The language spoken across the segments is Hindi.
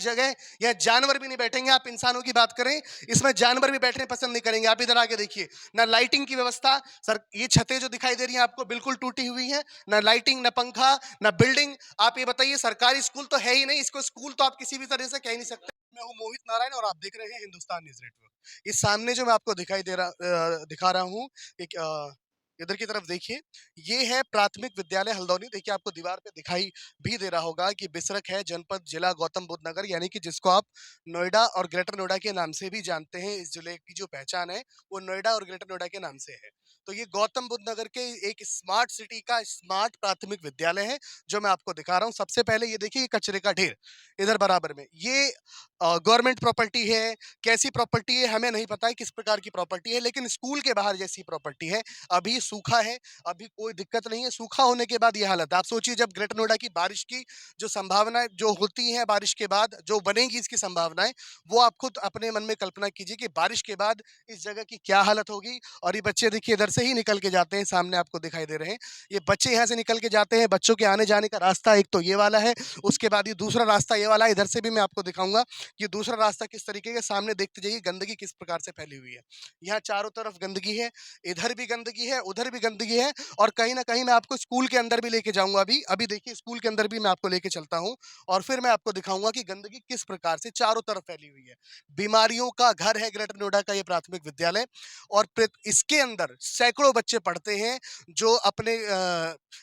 जगह, यहाँ जानवर भी नहीं बैठेंगे। आप इंसानों की बात करें, इसमें जानवर भी बैठने पसंद नहीं करेंगे। आप इधर आके देखिए, ना लाइटिंग की व्यवस्था सर, ये छतें जो दिखाई दे रही हैं आपको बिल्कुल टूटी हुई हैं, ना लाइटिंग, ना पंखा, ना बिल्डिंग। आप ये बताइए, सरकारी स्कूल तो है ही नहीं, इसको स्कूल तो आप किसी भी तरह से कह नहीं सकते। मैं हूं मोहित नारायण और आप देख रहे हैं हिंदुस्तान न्यूज नेटवर्क। इस सामने जो मैं आपको दिखा रहा हूँ, एक इधर की तरफ देखिए, ये है प्राथमिक विद्यालय हल्द्वानी। देखिए, आपको दीवार पे दिखाई भी दे रहा होगा कि बिसरख है, जनपद जिला गौतम बुद्ध नगर, यानी कि जिसको आप नोएडा और ग्रेटर नोएडा के नाम से भी जानते हैं। इस जिले की जो पहचान है वो नोएडा और ग्रेटर नोएडा के नाम से है। तो ये गौतम बुद्ध नगर के एक स्मार्ट सिटी का स्मार्ट प्राथमिक विद्यालय है जो मैं आपको दिखा रहा हूँ। सबसे पहले ये देखिए, ये कचरे का ढेर इधर बराबर में, ये गवर्नमेंट प्रॉपर्टी है। कैसी प्रॉपर्टी है हमें नहीं पता है, किस प्रकार की प्रॉपर्टी है, लेकिन स्कूल के बाहर जैसी प्रॉपर्टी है। अभी सूखा है, अभी कोई दिक्कत नहीं है। सूखा होने के बाद ये हालत, आप सोचिए, जब ग्रेटर नोएडा की बारिश की जो संभावनाएं जो होती हैं, बारिश के बाद जो बनेगी इसकी संभावनाएं, वो आप खुद अपने मन में कल्पना कीजिए कि बारिश के बाद इस जगह की क्या हालत होगी। और ये बच्चे देखिए इधर से ही निकल के जाते हैं, सामने आपको दिखाई दे रहे हैं ये बच्चे यहाँ से निकल के जाते हैं। बच्चों के आने जाने का रास्ता एक तो ये वाला है, उसके बाद ये दूसरा रास्ता ये वाला है। इधर से भी मैं आपको दिखाऊंगा कि दूसरा रास्ता किस तरीके के, सामने देखते जाइए गंदगी किस प्रकार से फैली हुई है। यहाँ चारों तरफ गंदगी है, इधर भी गंदगी है, उधर भी गंदगी है। और कहीं ना कहीं मैं आपको स्कूल के अंदर भी लेके जाऊंगा। अभी अभी देखिए, स्कूल के अंदर भी मैं आपको लेके चलता हूँ और फिर मैं आपको दिखाऊंगा कि गंदगी किस प्रकार से चारों तरफ फैली हुई है। बीमारियों का घर है ग्रेटर नोएडा का ये प्राथमिक विद्यालय। और इसके अंदर सैकड़ों बच्चे पढ़ते हैं जो अपने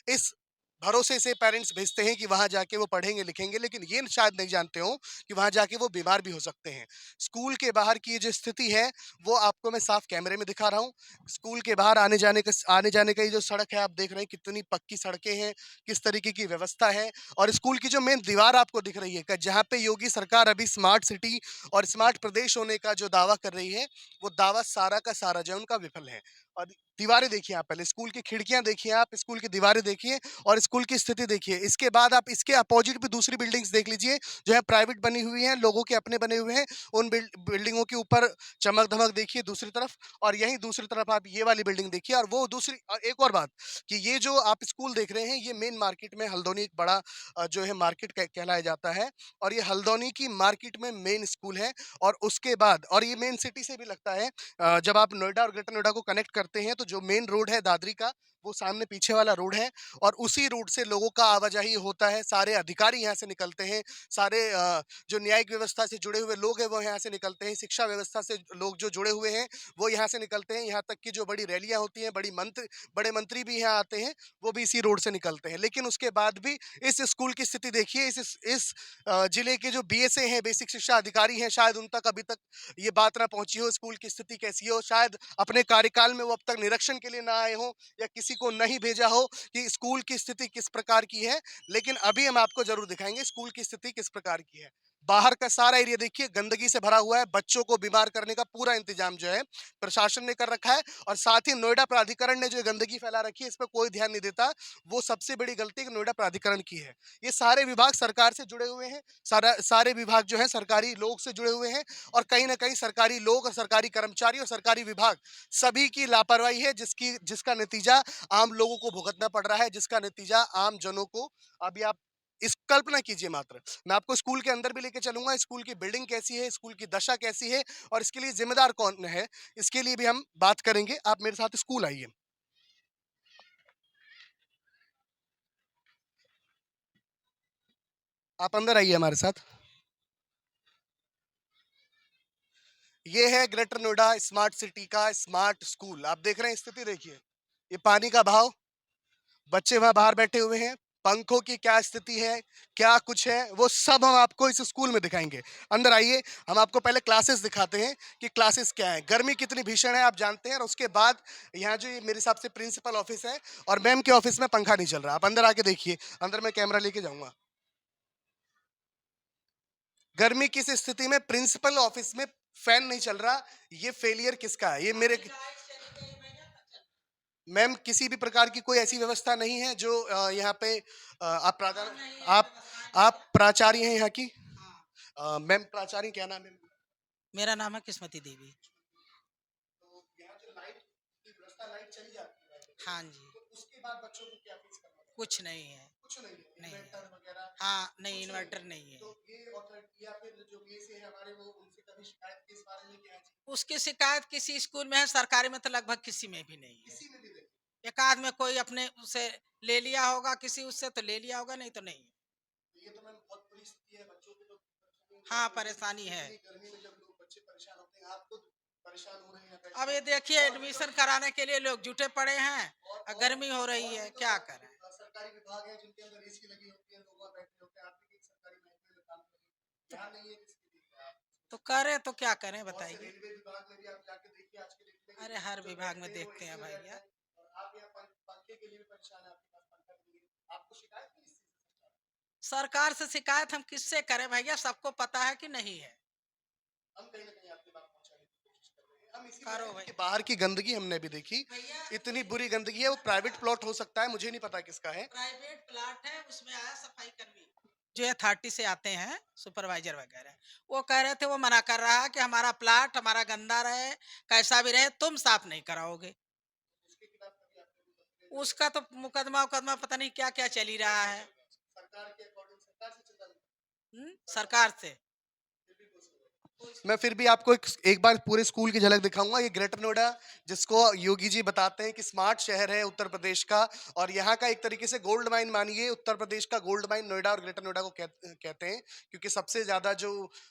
इस भरोसे से पेरेंट्स भेजते हैं कि वहां जाके वो पढ़ेंगे लिखेंगे, लेकिन ये शायद नहीं जानते हो कि वहां जाके वो बीमार भी हो सकते हैं। स्कूल के बाहर की जो स्थिति है वो आपको मैं साफ कैमरे में दिखा रहा हूँ। स्कूल के बाहर आने जाने का ये जो सड़क है, आप देख रहे हैं कितनी पक्की सड़कें हैं, किस तरीके की व्यवस्था है। और स्कूल की जो मेन दीवार आपको दिख रही है, जहाँ पे योगी सरकार अभी स्मार्ट सिटी और स्मार्ट प्रदेश होने का जो दावा कर रही है, वो दावा सारा का सारा जो है उनका विफल है। और दीवारें देखिए, आप पहले स्कूल की खिड़कियां देखिए, आप स्कूल की दीवारें देखिए और स्कूल की स्थिति देखिए। इसके बाद आप इसके अपोजिट भी दूसरी बिल्डिंग्स देख लीजिए जो है प्राइवेट बनी हुई हैं, लोगों के अपने बने हुए हैं। उन बिल्डिंगों के ऊपर चमक धमक देखिए दूसरी तरफ, और यहीं दूसरी तरफ आप ये वाली बिल्डिंग देखिए। और वो दूसरी, और एक और बात कि ये जो आप स्कूल देख रहे हैं, ये मेन मार्केट में हल्द्वानी एक बड़ा जो है मार्केट कहलाया जाता है। और ये हल्द्वानी की मार्केट में मेन स्कूल है। और उसके बाद, और ये मेन सिटी से भी लगता है, जब आप नोएडा और ग्रेटर नोएडा को कनेक्ट करते हैं तो जो मेन रोड है दादरी का, वो सामने पीछे वाला रोड है। और उसी रोड से लोगों का आवाजाही होता है। सारे अधिकारी यहाँ से निकलते हैं, सारे जो न्यायिक व्यवस्था से जुड़े हुए लोग हैं वो यहाँ से निकलते हैं, शिक्षा व्यवस्था से लोग जो जुड़े हुए हैं वो यहाँ से निकलते हैं। यहाँ तक कि जो बड़ी रैलियां होती हैं, बड़े मंत्री भी यहाँ आते हैं, वो भी इसी रोड से निकलते हैं। लेकिन उसके बाद भी इस स्कूल की स्थिति देखिए। इस जिले के जो बीएसए हैं, बेसिक शिक्षा अधिकारी हैं, शायद उन तक अभी तक ये बात ना पहुंची हो स्कूल की स्थिति कैसी हो। शायद अपने कार्यकाल में वो अब तक निरीक्षण के लिए ना आए हो, या किसी को नहीं भेजा हो कि स्कूल की स्थिति किस प्रकार की है। लेकिन अभी हम आपको जरूर दिखाएंगे स्कूल की स्थिति किस प्रकार की है। बाहर का सारा एरिया देखिए गंदगी से भरा हुआ है। बच्चों को बीमार करने का पूरा इंतजाम जो है प्रशासन ने कर रखा है। और साथ ही नोएडा प्राधिकरण ने जो गंदगी फैला रखी है, इस पर कोई ध्यान नहीं देता। वो सबसे बड़ी गलती नोएडा प्राधिकरण की है। ये सारे विभाग सरकार से जुड़े हुए हैं, सारे विभाग जो है सरकारी लोग से जुड़े हुए हैं। और कहीं ना कहीं सरकारी लोग और सरकारी कर्मचारी और सरकारी विभाग सभी की लापरवाही है, जिसका नतीजा आम लोगों को भुगतना पड़ रहा है, जिसका नतीजा आम जनों को, अभी आप इस कल्पना कीजिए मात्र। मैं आपको स्कूल के अंदर भी लेके चलूंगा, स्कूल की बिल्डिंग कैसी है, स्कूल की दशा कैसी है, और इसके लिए जिम्मेदार कौन है, इसके लिए भी हम बात करेंगे। आप मेरे साथ स्कूल आइए, आप अंदर आइए हमारे साथ। ये है ग्रेटर नोएडा स्मार्ट सिटी का स्मार्ट स्कूल। आप देख रहे हैं, स्थिति देखिए, ये पानी का बहाव, बच्चे वहां बाहर बैठे हुए हैं, पंखों की क्या स्थिति है, क्या कुछ है, वो सब हम आपको इस स्कूल में दिखाएंगे। अंदर आइए, हम आपको पहले क्लासेस दिखाते हैं कि क्लासेस क्या है, गर्मी कितनी भीषण है आप जानते हैं। और उसके बाद यहाँ जो ये मेरे हिसाब से प्रिंसिपल ऑफिस है, और मैम के ऑफिस में पंखा नहीं चल रहा। आप अंदर आके देखिए, अंदर मैं कैमरा लेके जाऊंगा। गर्मी किस स्थिति में प्रिंसिपल ऑफिस में फैन नहीं चल रहा, ये फेलियर किसका है? ये मेरे मैम, किसी भी प्रकार की कोई ऐसी व्यवस्था नहीं है जो यहाँ पे आप आप आप प्राचार्य हैं यहाँ की? मैम, प्राचार्य क्या नाम है? मेरा नाम है किस्मती देवी। तो यहाँ जो लाइट की व्यवस्था, लाइट चली जाती है, हाँ जी। तो उसके बाद बच्चों को क्या फीस करना पड़ता है? कुछ नहीं है। कुछ नहीं है, नहीं है। इन्वर्टर वगैरह हाँ, नहीं कुछ नहीं इन्वर्टर है। नहीं है। तो ये अथॉरिटी या फिर जो बीएसए है हमारे, वो उनसे कभी शिकायत की इस बारे में क्या है? उसकी शिकायत किसी स्कूल में है, सरकारी में तो लगभग किसी में भी नहीं है। किसी में भी नहीं। एक आध में कोई अपने उसे ले लिया होगा, किसी उससे तो ले लिया होगा, नहीं तो नहीं। ये तो मैम बहुत बुरी स्थिति है बच्चों की, तो बच्चों की हाँ, बहुत बुरी परेशानी स्थिति है। है। इतनी गर्मी में जब लोग बच्चे परेशान होते हैं, आप खुद परेशान हो रहे हैं अब बैठे ये देखिए और भी तो एडमिशन कराने के लिए लोग जुटे पड़े हैं और गर्मी हो रही और है, भी तो क्या करें। सरकारी विभाग है जिनके अंदर एसी लगी होती है, लोग वहाँ बैठे होते हैं, आप भी एक सरकारी महकमे में काम करें, यहाँ नहीं है किसी की। तो करें तो क्या करें बहुत से बताइए। रेलवे विभाग में भी आप जाके देखिए आज के डेट में अरे कि हर जो विभाग में बैठते हैं वो देखते एसी हैं में बैठते भैया। हैं, और आप यहाँ पंखे के लिए भी परेशान है, आपके पास पंखा के लिए आपको शिकायत की इस चीज से? सरकार से शिकायत हम किससे करें भैया, सबको पता है कि नहीं है। हम कहीं ना कहीं आपकी बात पहुंचाने की कोशिश कर रहे हैं, हम इसीलिए करो आए हैं भाई कि बाहर की गंदगी हमने भी देखी, भैया। इतनी बुरी गंदगी है। वो प्राइवेट प्लॉट हो सकता है, मुझे नहीं पता किसका है। प्राइवेट प्लाट है, उसमें आया सफाई कर्मी जो अथॉरिटी से आते हैं, सुपरवाइजर वगैरह, वो कह रहे थे, वो मना कर रहा है कि हमारा प्लाट हमारा गंदा रहे, कैसा भी रहे, तुम साफ नहीं कराओगे। उसके खिलाफ कभी आपने कोई कंप्लेंट की? उसका तो मुकदमा उकदमा पता नहीं क्या क्या चल ही रहा है। सरकार के अकॉर्डिंग सरकार से चल रहा है, सरकार से। फिर भी कुछ नहीं है। मैं फिर भी आपको एक बार पूरे स्कूल की झलक दिखाऊंगा। ये ग्रेटर नोएडा, जिसको योगी जी बताते हैं कि स्मार्ट शहर है उत्तर प्रदेश का, और यहाँ का एक तरीके से गोल्ड माइन मानिए, उत्तर प्रदेश का गोल्ड माइन नोएडा और ग्रेटर नोएडा को कहते हैं, क्योंकि सबसे ज्यादा जो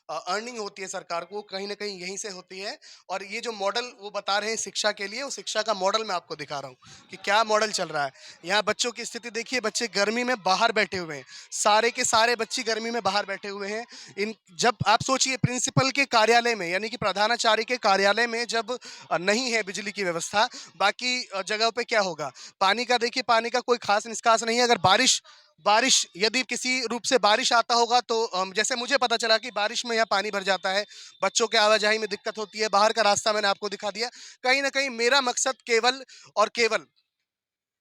अर्निंग होती है सरकार को, कहीं ना कहीं यहीं से होती है। और ये जो मॉडल वो बता रहे हैं शिक्षा के लिए, वो शिक्षा का मॉडल मैं आपको दिखा रहा हूँ कि क्या मॉडल चल रहा है। यहाँ बच्चों की स्थिति देखिए, बच्चे गर्मी में बाहर बैठे हुए हैं, सारे के सारे बच्चे गर्मी में बाहर बैठे हुए हैं। इन जब आप सोचिए प्रिंसिपल के कार्यालय में, यानी कि प्रधानाचार्य के कार्यालय में जब नहीं है बिजली की व्यवस्था, बाकी जगह पे क्या होगा? पानी का देखिए, पानी का कोई खास निष्कास नहीं है। अगर बारिश बारिश यदि किसी रूप से बारिश आता होगा तो जैसे मुझे पता चला कि बारिश में यहाँ पानी भर जाता है, बच्चों के आवाजाही में दिक्कत होती है, बाहर का रास्ता मैंने आपको दिखा दिया। कहीं ना कहीं मेरा मकसद केवल और केवल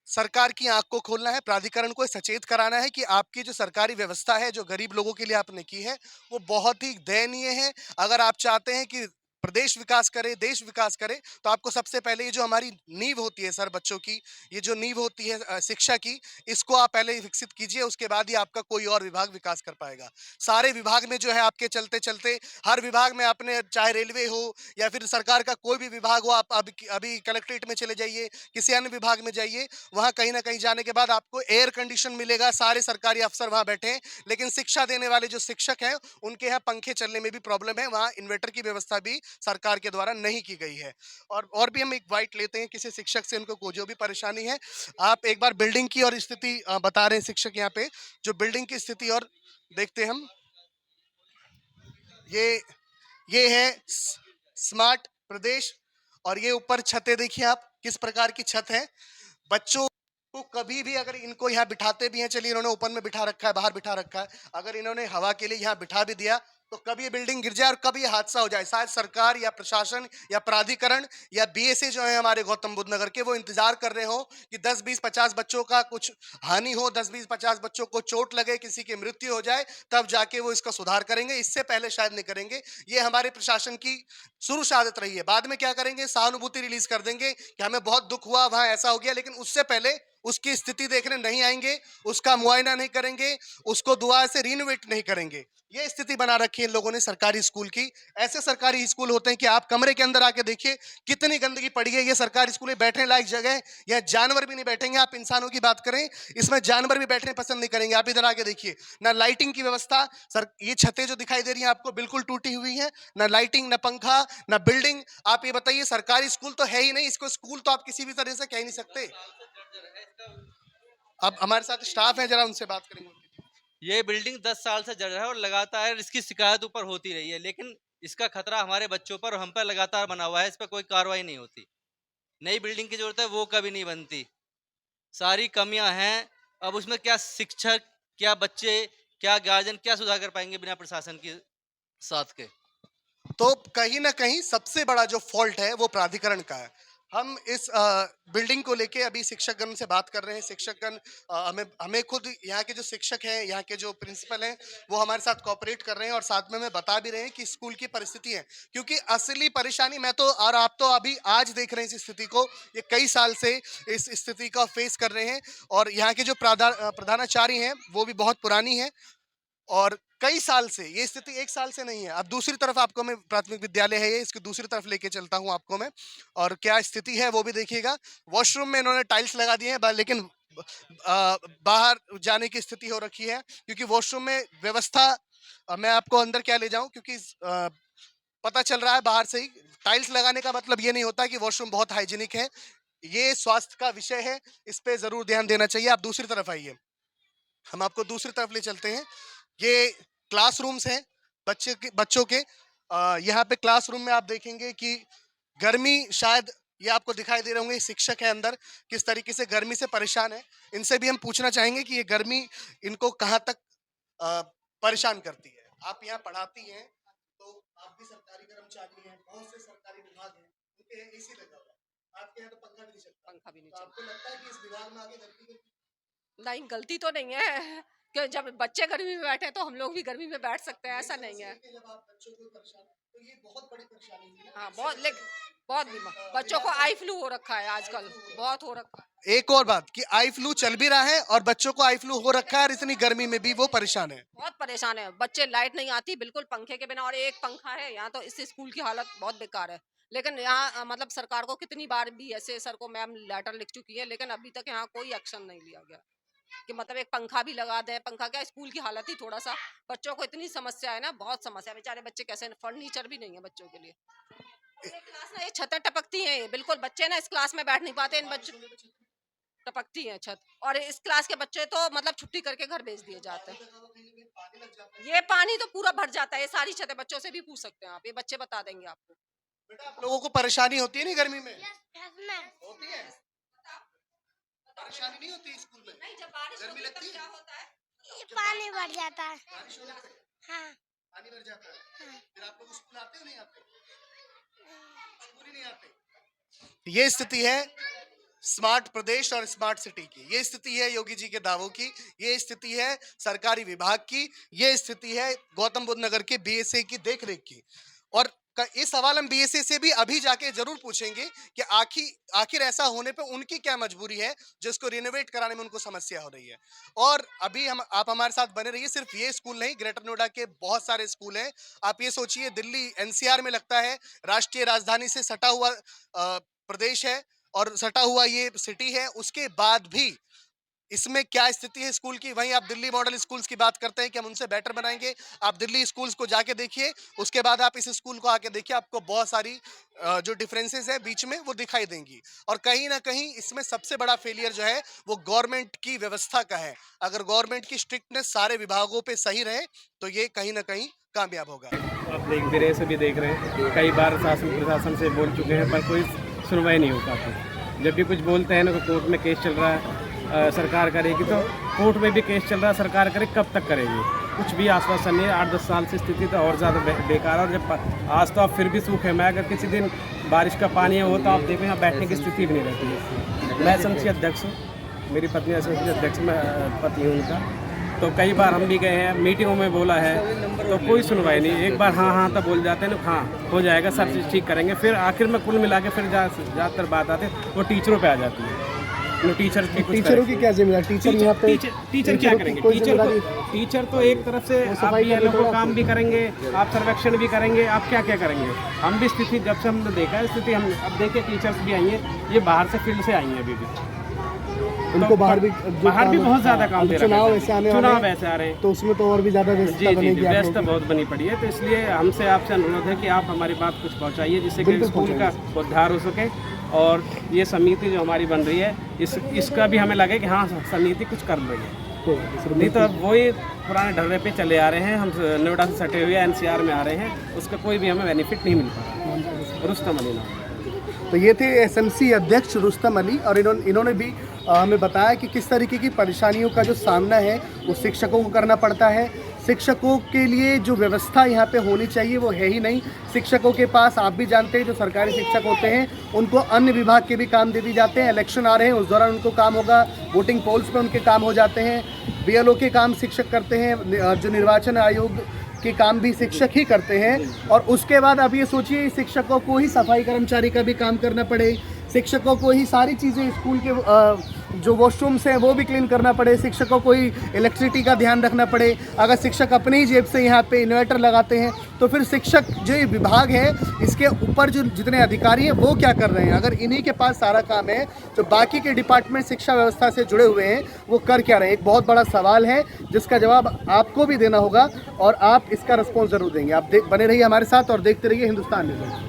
सरकार की आंख को खोलना है, प्राधिकरण को सचेत कराना है कि आपकी जो सरकारी व्यवस्था है, जो गरीब लोगों के लिए आपने की है, वो बहुत ही दयनीय है। अगर आप चाहते हैं कि प्रदेश विकास करे, देश विकास करे, तो आपको सबसे पहले ये जो हमारी नींव होती है सर बच्चों की, ये जो नींव होती है शिक्षा की, इसको आप पहले विकसित कीजिए, उसके बाद ही आपका कोई और विभाग विकास कर पाएगा। सारे विभाग में जो है आपके चलते चलते, हर विभाग में आपने, चाहे रेलवे हो या फिर सरकार का कोई भी विभाग हो, आप अभी अभी कलेक्ट्रेट में चले जाइए, किसी अन्य विभाग में जाइए, वहां कहीं ना कहीं जाने के बाद आपको एयर कंडीशन मिलेगा, सारे सरकारी अफसर वहां बैठे हैं, लेकिन शिक्षा देने वाले जो शिक्षक हैं, उनके यहाँ पंखे चलने में भी प्रॉब्लम है, वहां इन्वर्टर की व्यवस्था भी सरकार के द्वारा नहीं की गई है। और भी हम एक बाइट लेते हैं किसी शिक्षक से, उनको जो भी परेशानी है। आप एक बार बिल्डिंग की और स्थिति बता रहे हैं शिक्षक यहाँ पे, जो बिल्डिंग की स्थिति और देखते हैं हम। ये ये है स्मार्ट प्रदेश, और ये ऊपर छतें देखिए आप, किस प्रकार की छत है। बच्चों को कभी भी अगर इनको यहाँ बिठाते भी हैं, चलिए इन्होंने ओपन में बिठा रखा है, बाहर बिठा रखा है, अगर इन्होंने हवा के लिए यहाँ बिठा भी दिया, तो कभी ये बिल्डिंग गिर जाए और कभी ये हादसा हो जाए, शायद सरकार या प्रशासन या प्राधिकरण या बीएसए जो है हमारे गौतम बुद्ध नगर के, वो इंतजार कर रहे हो कि 10 20 50 बच्चों का कुछ हानि हो, 10 20 50 बच्चों को चोट लगे, किसी की मृत्यु हो जाए, तब जाके वो इसका सुधार करेंगे, इससे पहले शायद नहीं करेंगे। ये हमारे प्रशासन की शुरू से आदत रही है। बाद में क्या करेंगे? सहानुभूति रिलीज कर देंगे कि हमें बहुत दुख हुआ, वहां ऐसा हो गया, लेकिन उससे पहले उसकी स्थिति देखने नहीं आएंगे, उसका मुआयना नहीं करेंगे, उसको दोबारा से रिनोवेट नहीं करेंगे। ये स्थिति बना रखी है इन लोगों ने सरकारी स्कूल की। ऐसे सरकारी स्कूल होते हैं कि आप कमरे के अंदर आके देखिए कितनी गंदगी पड़ी है। ये सरकारी स्कूल है, बैठने लायक जगह है, यहाँ जानवर भी नहीं बैठेंगे। आप इंसानों की बात करें, इसमें जानवर भी बैठने पसंद नहीं करेंगे। आप इधर आके देखिए, ना लाइटिंग की व्यवस्था, सर ये छतें जो दिखाई दे रही हैं आपको बिल्कुल टूटी हुई हैं, ना लाइटिंग, ना पंखा, ना बिल्डिंग। आप ये बताइए, सरकारी स्कूल तो है ही नहीं, इसको स्कूल तो आप किसी भी तरह से कह ही नहीं सकते। अब हमारे साथ स्टाफ है, जरा उनसे बात करेंगे। ये बिल्डिंग 10 साल से जल रहा है और लगातार इसकी शिकायत ऊपर होती रही है, लेकिन इसका खतरा हमारे बच्चों पर और हम पर लगातार बना हुआ है। इस पर कोई कार्रवाई नहीं होती। नई बिल्डिंग की जरूरत है, वो कभी नहीं बनती। सारी कमियां हैं। अब उसमें क्या शिक्षक, क्या बच्चे, क्या गार्जियन क्या सुधार कर पाएंगे बिना प्रशासन के साथ के? तो कहीं ना कहीं सबसे बड़ा जो फॉल्ट है वो प्राधिकरण का है। हम इस बिल्डिंग को लेके अभी शिक्षकगण से बात कर रहे हैं। शिक्षकगण हमें खुद यहाँ के जो शिक्षक हैं, यहाँ के जो प्रिंसिपल हैं, वो हमारे साथ कोऑपरेट कर रहे हैं और साथ में हमें बता भी रहे हैं कि स्कूल की परिस्थिति है। क्योंकि असली परेशानी मैं तो और आप तो अभी आज देख रहे हैं इस स्थिति को, ये कई साल से इस स्थिति का फेस कर रहे हैं और यहाँ के जो प्रधानाचार्य हैं वो भी बहुत पुरानी है और कई साल से ये स्थिति एक साल से नहीं है। अब दूसरी तरफ आपको मैं प्राथमिक विद्यालय है ये, इसकी दूसरी तरफ लेके चलता हूँ आपको मैं, और क्या स्थिति है वो भी देखिएगा। वॉशरूम में इन्होंने टाइल्स लगा दिए हैं लेकिन बाहर जाने की स्थिति हो रखी है क्योंकि वॉशरूम में व्यवस्था मैं आपको अंदर क्या ले जाऊं क्योंकि पता चल रहा है बाहर से ही टाइल्स लगाने का मतलब ये नहीं होता कि वॉशरूम बहुत हाइजीनिक है। ये स्वास्थ्य का विषय है, इस पे जरूर ध्यान देना चाहिए। आप दूसरी तरफ आइए, हम आपको दूसरी तरफ ले चलते हैं। ये क्लासरूम्स हैं बच्चों के। यहाँ पे क्लासरूम में आप देखेंगे कि गर्मी शायद ये आपको दिखाई दे रहे होंगे, शिक्षक है अंदर किस तरीके से गर्मी से परेशान है। इनसे भी हम पूछना चाहेंगे कि ये गर्मी इनको कहाँ तक परेशान करती है। आप यहाँ पढ़ाती हैं तो आप भी सरकारी कर्मचारी हैं, बहुत से सरकारी विभाग हैं उनके यहाँ एसी लगा हुआ है, आपके यहाँ तो पंखा भी नहीं चलता। पंखा भी नहीं तो आपको लगता है कि इस विभाग में आगे गलती नहीं, गलती तो नहीं है कि जब बच्चे गर्मी में बैठे तो हम लोग भी गर्मी में बैठ सकते हैं, ऐसा नहीं है। जब आप बच्चों को परेशान तो ये बहुत बड़ी परेशानी है। हाँ, बहुत लेकिन बहुत बीमार बच्चों को आई फ्लू हो रखा है आजकल, बहुत हो रखा है। एक और बात कि आई फ्लू चल भी रहा है और बच्चों को आई फ्लू हो रखा है और इतनी गर्मी में भी वो परेशान है। बहुत परेशान है बच्चे, लाइट नहीं आती बिल्कुल पंखे के बिना, और एक पंखा है यहाँ। तो इस स्कूल की हालत बहुत बेकार है। लेकिन यहाँ मतलब सरकार को कितनी बार भी ऐसे सर को मैम लेटर लिख चुकी है, लेकिन अभी तक यहाँ कोई एक्शन नहीं लिया गया कि मतलब एक पंखा भी लगा दे। पंखा क्या, स्कूल की हालत ही थोड़ा सा, बच्चों को इतनी समस्या है ना, बहुत समस्या। बेचारे बच्चे कैसे, फर्नीचर भी नहीं है बच्चों के लिए। एक क्लास में ये छतें टपकती हैं, ये बिल्कुल बच्चे ना इस क्लास में बैठ नहीं पाते, इन बच्चों टपकती हैं छत। और इस क्लास के बच्चे तो मतलब छुट्टी करके घर भेज दिए जाते हैं। ये पानी तो पूरा भर जाता है, ये सारी छतें, बच्चों से भी पूछ सकते हैं आप, ये बच्चे बता देंगे आपको। बेटा आप लोगों को परेशानी होती है नहीं गर्मी में? होती है? परेशानी नहीं होती स्कूल में? नहीं, जब बारिश गर्मी होती है लगती तब है? क्या होता है? पानी भर जाता है। बारिश होने पे हाँ, पानी भर जाता है। फिर आप लोग स्कूल आते हो नहीं आते? स्कूल ही नहीं आते। ये स्थिति है स्मार्ट प्रदेश और स्मार्ट सिटी की, ये स्थिति है योगी जी के दावों की, ये स्थिति है सरकारी विभाग की, ये स्थिति है गौतम बुद्ध नगर के बीएसए की देखरेख की। और ये सवाल हम बीएसए से भी अभी जाके जरूर पूछेंगे कि आखिर ऐसा होने पे उनकी क्या मजबूरी है जो इसको रिनोवेट कराने में उनको समस्या हो रही है। और अभी आप हमारे साथ बने रहिए। सिर्फ ये स्कूल नहीं, ग्रेटर नोएडा के बहुत सारे स्कूल हैं। आप ये सोचिए, दिल्ली एनसीआर में लगता है राष्ट्रीय राजधानी से सटा हुआ प्रदेश है और सटा हुआ ये सिटी है, उसके बाद भी इसमें क्या स्थिति है स्कूल की। वहीं आप दिल्ली मॉडल स्कूल्स की बात करते हैं कि हम उनसे बेटर बनाएंगे, आप दिल्ली स्कूल्स को जाके देखिए, उसके बाद आप इस स्कूल को आके देखिए, आपको बहुत सारी जो डिफरेंसेस है बीच में वो दिखाई देंगी। और कहीं ना कहीं इसमें सबसे बड़ा फेलियर जो है वो गवर्नमेंट की व्यवस्था का है। अगर गवर्नमेंट की स्ट्रिक्टनेस सारे विभागों पे सही रहे तो ये कहीं ना कहीं कामयाब होगा। आप देख भी रहे, सभी देख रहे हैं, कई बार शासन प्रशासन से बोल चुके हैं पर कोई सुनवाई नहीं हो पाती। जब भी कुछ बोलते हैं ना तो कोर्ट में केस चल रहा है, सरकार करेगी, तो कोर्ट में भी केस चल रहा है, सरकार करे कब तक करेगी, कुछ भी आश्वासन नहीं है। 8-10 साल से स्थिति तो और ज़्यादा बेकार है। और जब आज तो आप फिर भी सूखे में, अगर किसी दिन बारिश का पानी हो तो आप देखो यहाँ बैठने की स्थिति भी नहीं रहती है। मैं एसएमसी अध्यक्ष हूँ, मेरी पत्नी एसएमसी अध्यक्ष में पति हूँ उनका। तो कई बार हम भी गए हैं, मीटिंगों में बोला है तो कोई सुनवाई नहीं। एक बार हाँ तो बोल जाते हैं ना, हाँ हो जाएगा, सब चीज़ ठीक करेंगे, फिर आखिर में कुल मिला के फिर ज़्यादातर बात आती है वो टीचरों पे आ जाती है। टीचरों की क्या जिम्मेदारी? टीचर यहाँ पे टीचर क्या करेंगे? टीचर तो एक तरफ से आप बीएलओ को काम भी करेंगे, आप सर्वेक्षण भी करेंगे, आप क्या क्या करेंगे। हम भी स्थिति जब से हमने देखा है स्थिति, हम अब देखिए टीचर्स भी आई हैं, ये बाहर से फील्ड से आई हैं अभी भी, उनको बाहर भी बहुत ज्यादा काम दे रहे हैं। चुनाव ऐसे आ रहे हैं तो उसमें तो और भी ज्यादा व्यवस्था बनेगी। व्यवस्था बहुत बनी पड़ी है। तो इसलिए हमसे आपसे अनुरोध है कि आप हमारी बात कुछ पहुंचाइए जिससे कि स्कूल का उद्धार हो सके। और ये समिति जो हमारी बन रही है इसका भी हमें लगे कि हाँ समिति कुछ कर रही है, नहीं तो अब वही पुराने ढर्रे पे चले आ रहे हैं। हम नोएडा से सटे हुए एनसीआर में आ रहे हैं, उसका कोई भी हमें बेनिफिट नहीं मिल पा रहा। रुस्तम अली नाम। तो ये थे एसएमसी अध्यक्ष रुस्तम अली, और इन्होंने भी हमें बताया कि किस तरीके की परेशानियों का जो सामना है वो शिक्षकों को करना पड़ता है, शिक्षकों के लिए जो व्यवस्था यहाँ पे होनी चाहिए वो है ही नहीं। शिक्षकों के पास आप भी जानते हैं जो सरकारी शिक्षक होते हैं उनको अन्य विभाग के भी काम दे दिए जाते हैं। इलेक्शन आ रहे हैं उस दौरान उनको काम होगा, वोटिंग पोल्स पे उनके काम हो जाते हैं। बीएलओ के काम शिक्षक करते हैं, जो निर्वाचन आयोग के काम भी शिक्षक ही करते हैं। और उसके बाद अब ये सोचिए शिक्षकों को ही सफाई कर्मचारी का भी काम करना पड़े, शिक्षकों को ही सारी चीज़ें स्कूल के जो वॉशरूम्स हैं वो भी क्लीन करना पड़े, शिक्षकों को ही इलेक्ट्रिसिटी का ध्यान रखना पड़े। अगर शिक्षक अपनी ही जेब से यहाँ पे इन्वर्टर लगाते हैं तो फिर शिक्षक जो ये विभाग है इसके ऊपर जो जितने अधिकारी हैं वो क्या कर रहे हैं? अगर इन्हीं के पास सारा काम है तो बाकी के डिपार्टमेंट शिक्षा व्यवस्था से जुड़े हुए हैं वो कर क्या रहे हैं? एक बहुत बड़ा सवाल है जिसका जवाब आपको भी देना होगा और आप इसका रिस्पॉन्स ज़रूर देंगे। आप बने रहिए हमारे साथ और देखते रहिए हिंदुस्तान न्यूज़।